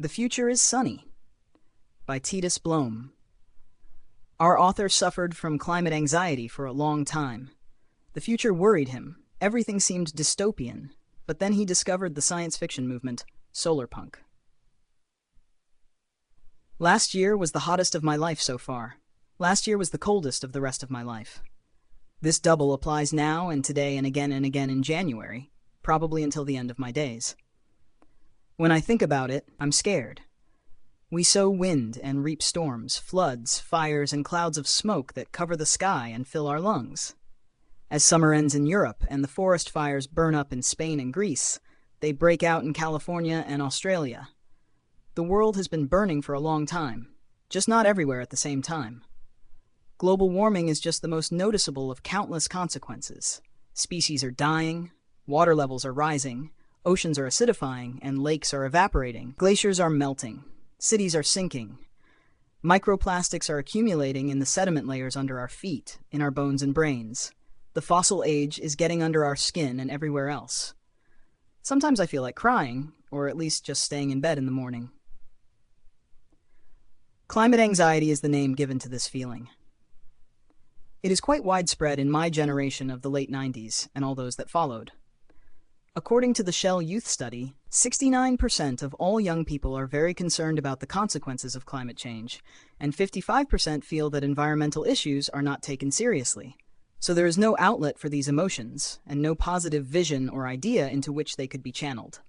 The Future is Sunny by Titus Blome. Our author suffered from climate anxiety for a long time. The future worried him. Everything seemed dystopian. But then he discovered the science fiction movement, Solarpunk. Last year was the hottest of my life so far. Last year was the coldest of the rest of my life. This double applies now and today and again in January, probably until the end of my days. When I think about it, I'm scared. We sow wind and reap storms, floods, fires, and clouds of smoke that cover the sky and fill our lungs. As summer ends in Europe and the forest fires burn up in Spain and Greece, they break out in California and Australia. The world has been burning for a long time, just not everywhere at the same time. Global warming is just the most noticeable of countless consequences. Species are dying, water levels are rising, oceans are acidifying, and lakes are evaporating. Glaciers are melting. Cities are sinking. Microplastics are accumulating in the sediment layers under our feet, in our bones and brains. The fossil age is getting under our skin and everywhere else. Sometimes I feel like crying, or at least just staying in bed in the morning. Climate anxiety is the name given to this feeling. It is quite widespread in my generation of the late 90s and all those that followed. According to the Shell Youth Study, 69% of all young people are very concerned about the consequences of climate change, and 55% feel that environmental issues are not taken seriously. So there is no outlet for these emotions, and no positive vision or idea into which they could be channeled.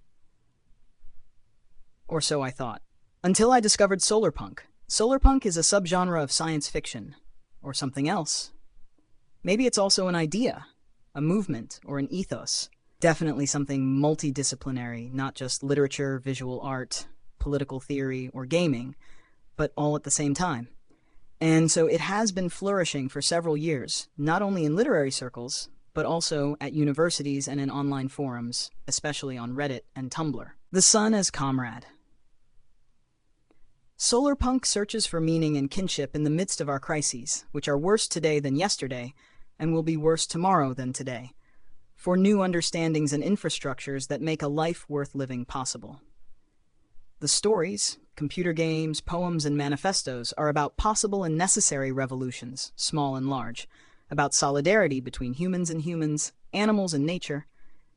Or so I thought. Until I discovered Solarpunk. Solarpunk is a subgenre of science fiction, or something else. Maybe it's also an idea, a movement, or an ethos. Definitely something multidisciplinary, not just literature, visual art, political theory, or gaming, but all at the same time. And so it has been flourishing for several years, not only in literary circles, but also at universities and in online forums, especially on Reddit and Tumblr. The sun as comrade. Solarpunk searches for meaning and kinship in the midst of our crises, which are worse today than yesterday, and will be worse tomorrow than today, for new understandings and infrastructures that make a life worth living possible. The stories, computer games, poems, and manifestos are about possible and necessary revolutions, small and large, about solidarity between humans and humans, animals and nature,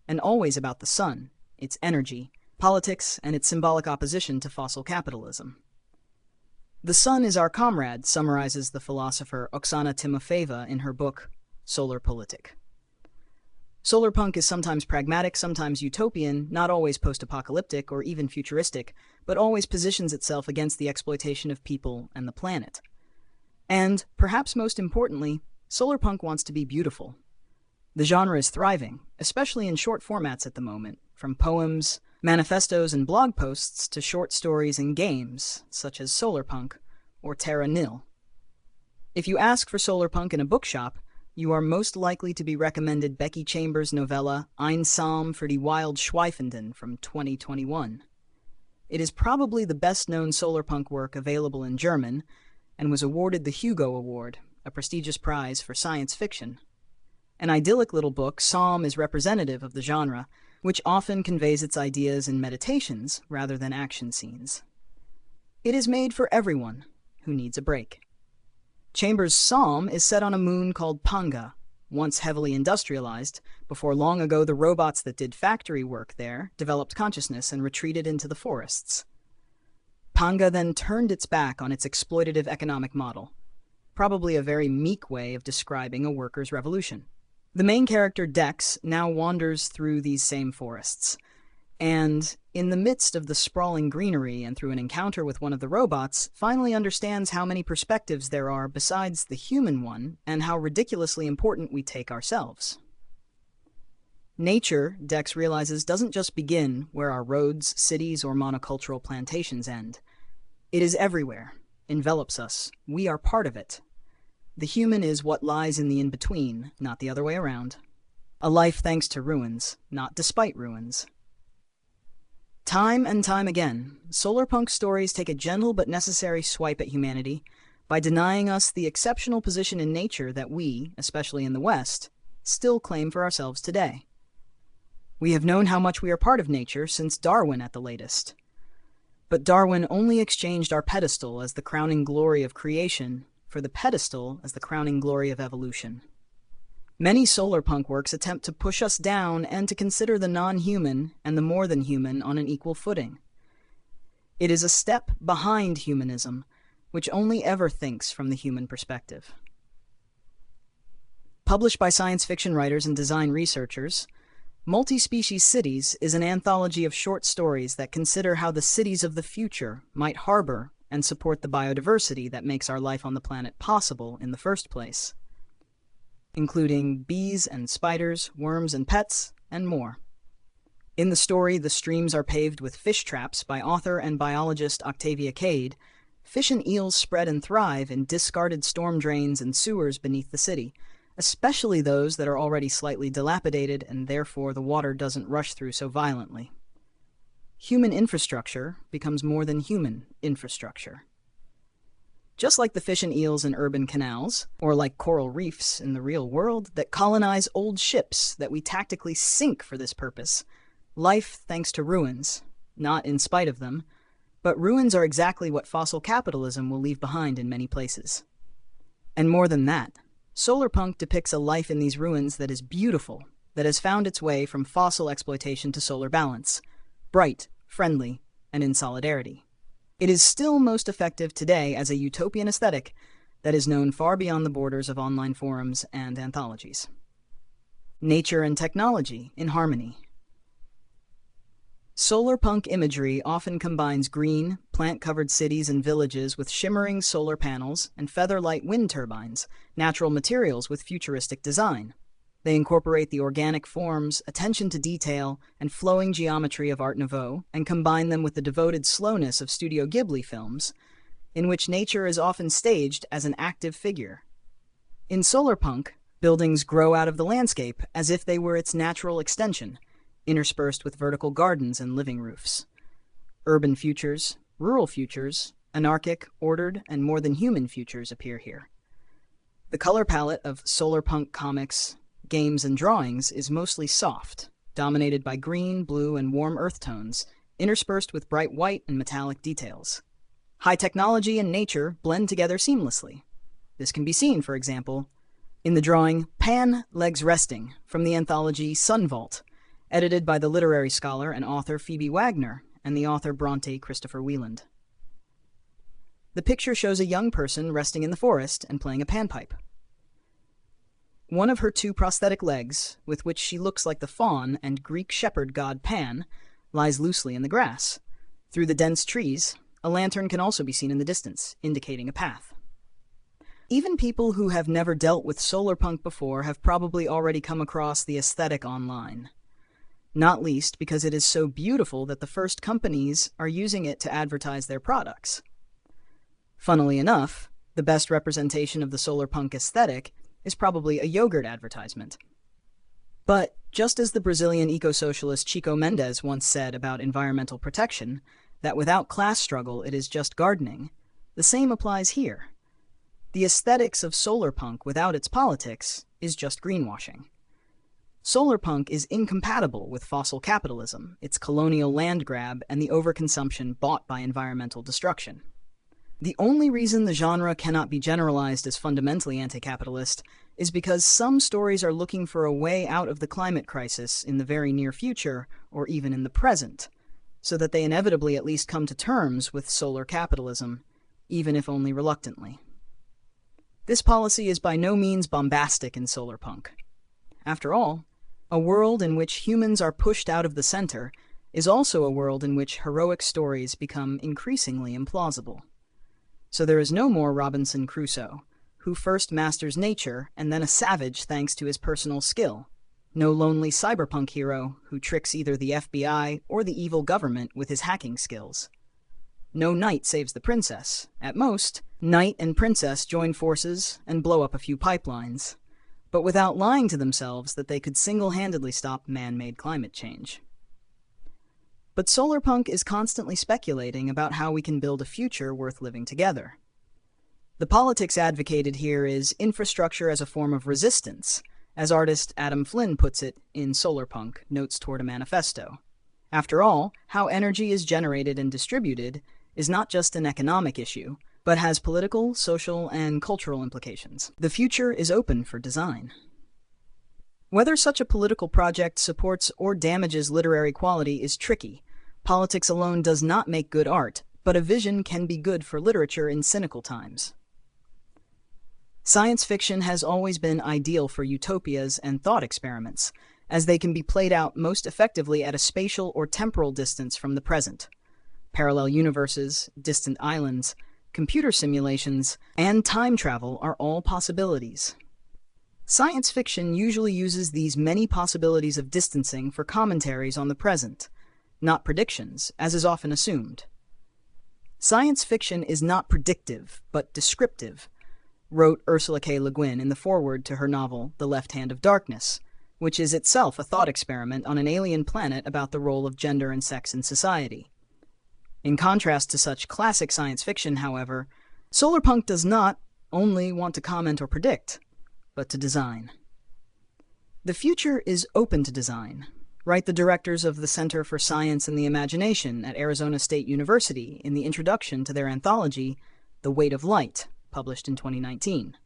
and always about the sun, its energy, politics, and its symbolic opposition to fossil capitalism. The sun is our comrade, summarizes the philosopher Oksana Timofeeva in her book, Solarpolitik. Solarpunk is sometimes pragmatic, sometimes utopian, not always post-apocalyptic or even futuristic, but always positions itself against the exploitation of people and the planet. And, perhaps most importantly, Solarpunk wants to be beautiful. The genre is thriving, especially in short formats at the moment, from poems, manifestos, and blog posts to short stories and games, such as Solarpunk or Terra Nil. If you ask for Solarpunk in a bookshop, you are most likely to be recommended Becky Chambers' novella Einsam für die Wild Schweifenden from 2021. It is probably the best-known Solarpunk work available in German, and was awarded the Hugo Award, a prestigious prize for science fiction. An idyllic little book, Psalm is representative of the genre, which often conveys its ideas in meditations rather than action scenes. It is made for everyone who needs a break. Chambers' Psalm is set on a moon called Panga, once heavily industrialized, before long ago the robots that did factory work there developed consciousness and retreated into the forests. Panga then turned its back on its exploitative economic model, probably a very meek way of describing a workers' revolution. The main character, Dex, now wanders through these same forests, and, in the midst of the sprawling greenery and through an encounter with one of the robots, finally understands how many perspectives there are besides the human one, and how ridiculously important we take ourselves. Nature, Dex realizes, doesn't just begin where our roads, cities, or monocultural plantations end. It is everywhere, envelops us, we are part of it. The human is what lies in the in-between, not the other way around. A life thanks to ruins, not despite ruins. Time and time again, Solarpunk stories take a gentle but necessary swipe at humanity by denying us the exceptional position in nature that we, especially in the West, still claim for ourselves today. We have known how much we are part of nature since Darwin at the latest. But Darwin only exchanged our pedestal as the crowning glory of creation for the pedestal as the crowning glory of evolution. Many solarpunk works attempt to push us down and to consider the non-human and the more than human on an equal footing. It is a step behind humanism, which only ever thinks from the human perspective. Published by science fiction writers and design researchers, Multi-Species Cities is an anthology of short stories that consider how the cities of the future might harbor and support the biodiversity that makes our life on the planet possible in the first place, including bees and spiders, worms and pets, and more. In the story, The Streams Are Paved with Fish Traps by author and biologist Octavia Cade, fish and eels spread and thrive in discarded storm drains and sewers beneath the city, especially those that are already slightly dilapidated and therefore the water doesn't rush through so violently. Human infrastructure becomes more than human infrastructure. Just like the fish and eels in urban canals, or like coral reefs in the real world that colonize old ships that we tactically sink for this purpose, life thanks to ruins, not in spite of them, but ruins are exactly what fossil capitalism will leave behind in many places. And more than that, Solarpunk depicts a life in these ruins that is beautiful, that has found its way from fossil exploitation to solar balance, bright, friendly, and in solidarity. It is still most effective today as a utopian aesthetic that is known far beyond the borders of online forums and anthologies. Nature and technology in harmony. Solarpunk imagery often combines green, plant-covered cities and villages with shimmering solar panels and feather-light wind turbines, natural materials with futuristic design. They incorporate the organic forms, attention to detail, and flowing geometry of Art Nouveau, and combine them with the devoted slowness of Studio Ghibli films, in which nature is often staged as an active figure. In Solarpunk, buildings grow out of the landscape as if they were its natural extension, interspersed with vertical gardens and living roofs. Urban futures, rural futures, anarchic, ordered, and more than human futures appear here. The color palette of Solarpunk comics, games, and drawings is mostly soft, dominated by green, blue, and warm earth tones, interspersed with bright white and metallic details. High technology and nature blend together seamlessly. This can be seen, for example, in the drawing Pan Legs Resting from the anthology Sun Vault, edited by the literary scholar and author Phoebe Wagner and the author Bronte Christopher Wieland. The picture shows a young person resting in the forest and playing a panpipe. One of her two prosthetic legs, with which she looks like the faun and Greek shepherd god Pan, lies loosely in the grass. Through the dense trees, a lantern can also be seen in the distance, indicating a path. Even people who have never dealt with Solarpunk before have probably already come across the aesthetic online. Not least because it is so beautiful that the first companies are using it to advertise their products. Funnily enough, the best representation of the Solarpunk aesthetic is probably a yogurt advertisement. But just as the Brazilian eco-socialist Chico Mendes once said about environmental protection, that without class struggle it is just gardening, the same applies here. The aesthetics of Solarpunk without its politics is just greenwashing. Solarpunk is incompatible with fossil capitalism, its colonial land grab, and the overconsumption bought by environmental destruction. The only reason the genre cannot be generalized as fundamentally anti-capitalist is because some stories are looking for a way out of the climate crisis in the very near future, or even in the present, so that they inevitably at least come to terms with solar capitalism, even if only reluctantly. This policy is by no means bombastic in Solarpunk. After all, a world in which humans are pushed out of the center is also a world in which heroic stories become increasingly implausible. So there is no more Robinson Crusoe, who first masters nature and then a savage thanks to his personal skill. No lonely cyberpunk hero who tricks either the FBI or the evil government with his hacking skills. No knight saves the princess. At most, knight and princess join forces and blow up a few pipelines, but without lying to themselves that they could single-handedly stop man-made climate change. But Solarpunk is constantly speculating about how we can build a future worth living together. The politics advocated here is infrastructure as a form of resistance, as artist Adam Flynn puts it in Solarpunk, Notes Toward a Manifesto. After all, how energy is generated and distributed is not just an economic issue, but has political, social, and cultural implications. The future is open for design. Whether such a political project supports or damages literary quality is tricky. Politics alone does not make good art, but a vision can be good for literature in cynical times. Science fiction has always been ideal for utopias and thought experiments, as they can be played out most effectively at a spatial or temporal distance from the present. Parallel universes, distant islands, computer simulations, and time travel are all possibilities. Science fiction usually uses these many possibilities of distancing for commentaries on the present, not predictions, as is often assumed. Science fiction is not predictive, but descriptive, wrote Ursula K. Le Guin in the foreword to her novel The Left Hand of Darkness, which is itself a thought experiment on an alien planet about the role of gender and sex in society. In contrast to such classic science fiction, however, Solarpunk does not only want to comment or predict, but to design. The future is open to design, write the directors of the Center for Science and the Imagination at Arizona State University in the introduction to their anthology, The Weight of Light, published in 2019.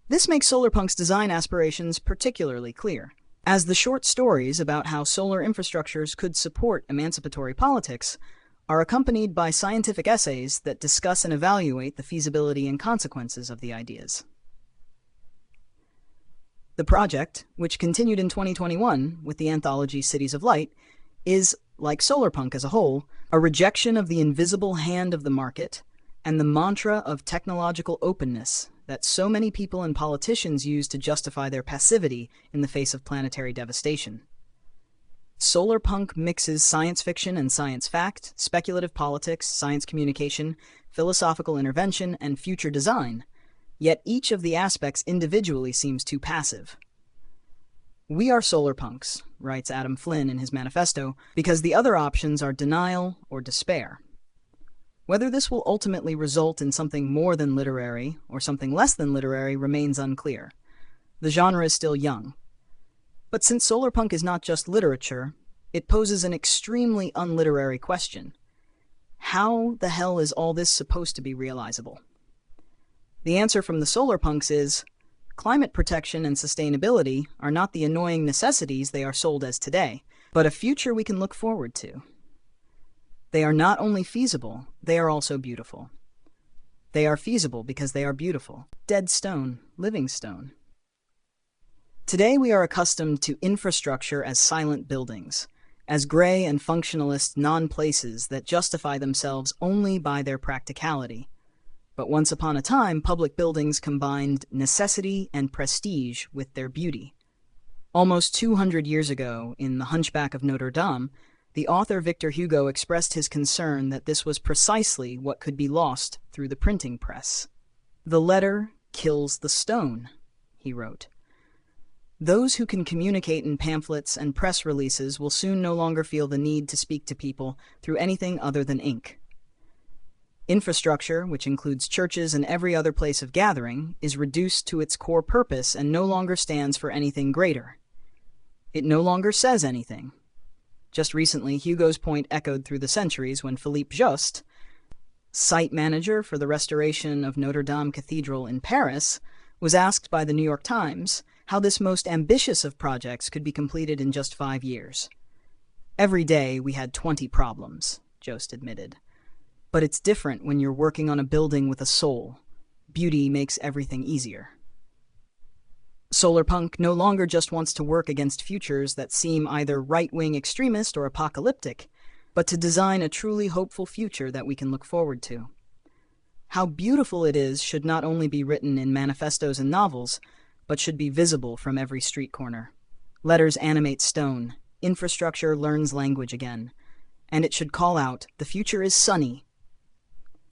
This makes Solarpunk's design aspirations particularly clear, as the short stories about how solar infrastructures could support emancipatory politics are accompanied by scientific essays that discuss and evaluate the feasibility and consequences of the ideas. The project, which continued in 2021 with the anthology Cities of Light, is, like Solarpunk as a whole, a rejection of the invisible hand of the market and the mantra of technological openness that so many people and politicians use to justify their passivity in the face of planetary devastation. Solarpunk mixes science fiction and science fact, speculative politics, science communication, philosophical intervention, and future design, yet each of the aspects individually seems too passive. "We are solarpunks," writes Adam Flynn in his manifesto, "because the other options are denial or despair." Whether this will ultimately result in something more than literary or something less than literary remains unclear. The genre is still young. But since Solarpunk is not just literature, it poses an extremely unliterary question. How the hell is all this supposed to be realizable? The answer from the Solarpunks is, climate protection and sustainability are not the annoying necessities they are sold as today, but a future we can look forward to. They are not only feasible, they are also beautiful. They are feasible because they are beautiful. Dead stone, living stone. Today we are accustomed to infrastructure as silent buildings, as gray and functionalist non-places that justify themselves only by their practicality. But once upon a time, public buildings combined necessity and prestige with their beauty. Almost 200 years ago, in The Hunchback of Notre Dame, the author Victor Hugo expressed his concern that this was precisely what could be lost through the printing press. "The letter kills the stone," he wrote. "Those who can communicate in pamphlets and press releases will soon no longer feel the need to speak to people through anything other than ink. Infrastructure, which includes churches and every other place of gathering, is reduced to its core purpose and no longer stands for anything greater. It no longer says anything." Just recently, Hugo's point echoed through the centuries when Philippe Jost, site manager for the restoration of Notre Dame Cathedral in Paris, was asked by the New York Times how this most ambitious of projects could be completed in just 5 years. "Every day we had 20 problems," Jost admitted. "But it's different when you're working on a building with a soul. Beauty makes everything easier." Solarpunk no longer just wants to work against futures that seem either right-wing extremist or apocalyptic, but to design a truly hopeful future that we can look forward to. How beautiful it is should not only be written in manifestos and novels, but should be visible from every street corner. Letters animate stone, infrastructure learns language again, and it should call out, "The future is sunny,